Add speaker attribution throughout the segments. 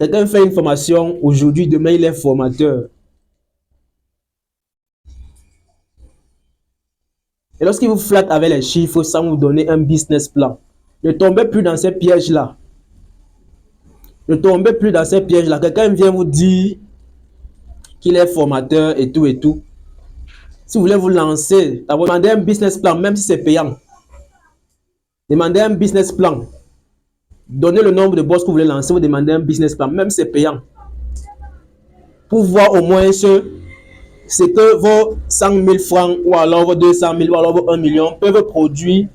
Speaker 1: Quelqu'un fait une formation aujourd'hui, demain il est formateur. Et lorsqu'il vous flatte avec les chiffres sans vous donner un business plan, ne tombez plus dans ces pièges-là. Ne tombez plus dans ces pièges-là. Quelqu'un vient vous dire qu'il est formateur et tout et tout. Si vous voulez vous lancer, demandez un business plan, même si c'est payant. Demandez un business plan. Donnez le nombre de boss que vous voulez lancer, vous demandez un business plan, même si c'est payant. Pour voir au moins ce que vos 100 000 francs ou alors vos 200 000 ou alors vos 1 million peuvent produire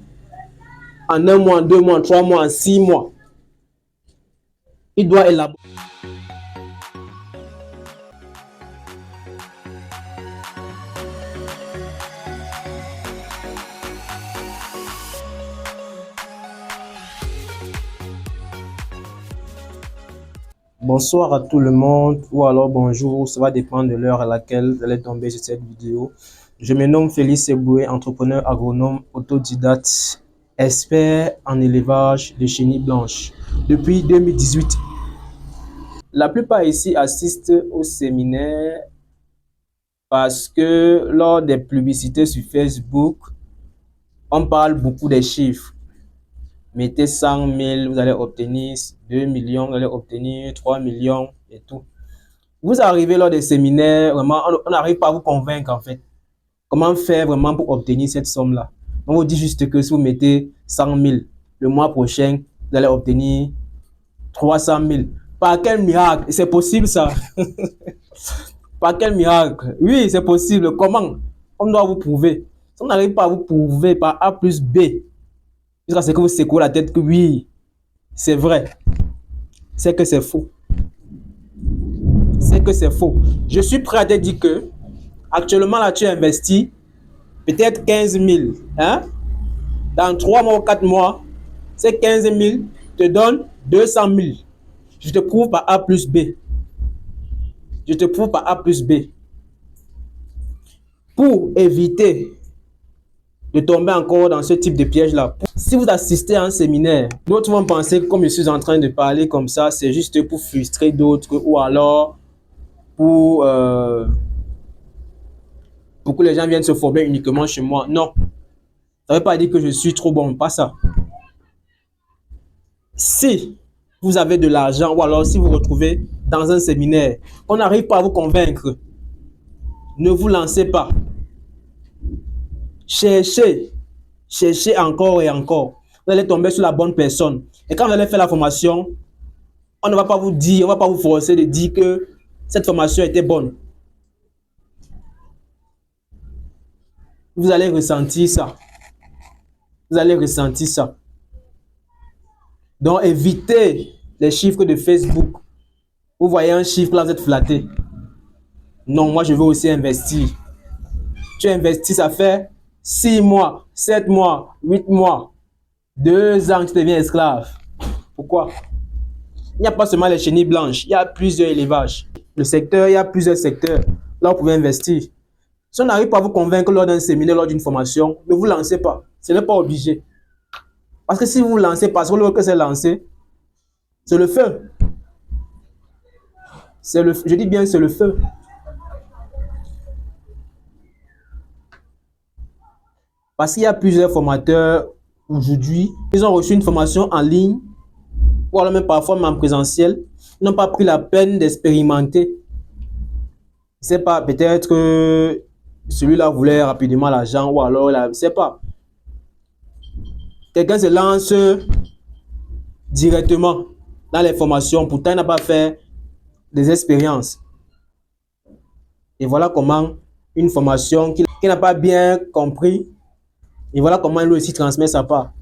Speaker 1: en 1 mois, 2 mois, 3 mois, 6 mois. Il doit élaborer. Bonsoir à tout le monde ou alors bonjour, ça va dépendre de l'heure à laquelle vous allez tomber sur cette vidéo. Je me nomme Félix Eboué, entrepreneur agronome autodidacte, expert en élevage de chenilles blanches depuis 2018. La plupart ici assistent au séminaire parce que lors des publicités sur Facebook, on parle beaucoup des chiffres. Mettez 100 000, vous allez obtenir 2 millions, vous allez obtenir 3 millions et tout. Vous arrivez lors des séminaires, vraiment, on n'arrive pas à vous convaincre en fait. Comment faire vraiment pour obtenir cette somme-là? On vous dit juste que si vous mettez 100 000, le mois prochain, vous allez obtenir 300 000. Par quel miracle? C'est possible ça? Par quel miracle? Oui, c'est possible. Comment? On doit vous prouver. Si on n'arrive pas à vous prouver par A plus B, jusqu'à ce que vous secouez la tête que oui, c'est vrai, c'est que c'est faux. C'est que c'est faux. Je suis prêt à te dire que actuellement là tu investis peut-être 15 000. Hein? Dans 3 mois ou 4 mois, ces 15 000 te donnent 200 000. Je te prouve par A plus B. Je te prouve par A plus B. Pour éviter de tomber encore dans ce type de piège-là. Si vous assistez à un séminaire, d'autres vont penser que comme je suis en train de parler comme ça, c'est juste pour frustrer d'autres ou alors pour que les gens viennent se former uniquement chez moi. Non, ça ne veut pas dire que je suis trop bon, pas ça. Si vous avez de l'argent ou alors si vous vous retrouvez dans un séminaire, on n'arrive pas à vous convaincre, ne vous lancez pas. Cherchez, cherchez encore et encore. Vous allez tomber sur la bonne personne. Et quand vous allez faire la formation, on ne va pas vous dire, on ne va pas vous forcer de dire que cette formation était bonne. Vous allez ressentir ça. Vous allez ressentir ça. Donc, évitez les chiffres de Facebook. Vous voyez un chiffre là, vous êtes flatté. Non, moi, je veux aussi investir. Tu investis, ça fait 6 mois, 7 mois, 8 mois, 2 ans, tu deviens esclave. Pourquoi? Il n'y a pas seulement les chenilles blanches, il y a plusieurs élevages. Le secteur, il y a plusieurs secteurs. Là, vous pouvez investir. Si on n'arrive pas à vous convaincre lors d'un séminaire, lors d'une formation, ne vous lancez pas. Ce n'est pas obligé. Parce que si vous vous lancez parce que c'est lancé, c'est le feu. Je dis bien, c'est le feu. Parce qu'il y a plusieurs formateurs aujourd'hui, ils ont reçu une formation en ligne, ou alors même parfois même en présentiel, ils n'ont pas pris la peine d'expérimenter. Je ne sais pas, peut-être que celui-là voulait rapidement l'argent, ou alors, je ne sais pas. Quelqu'un se lance directement dans les formations, pourtant il n'a pas fait des expériences. Et voilà comment une formation qu'il n'a pas bien compris, et voilà comment il aussi transmet sa part.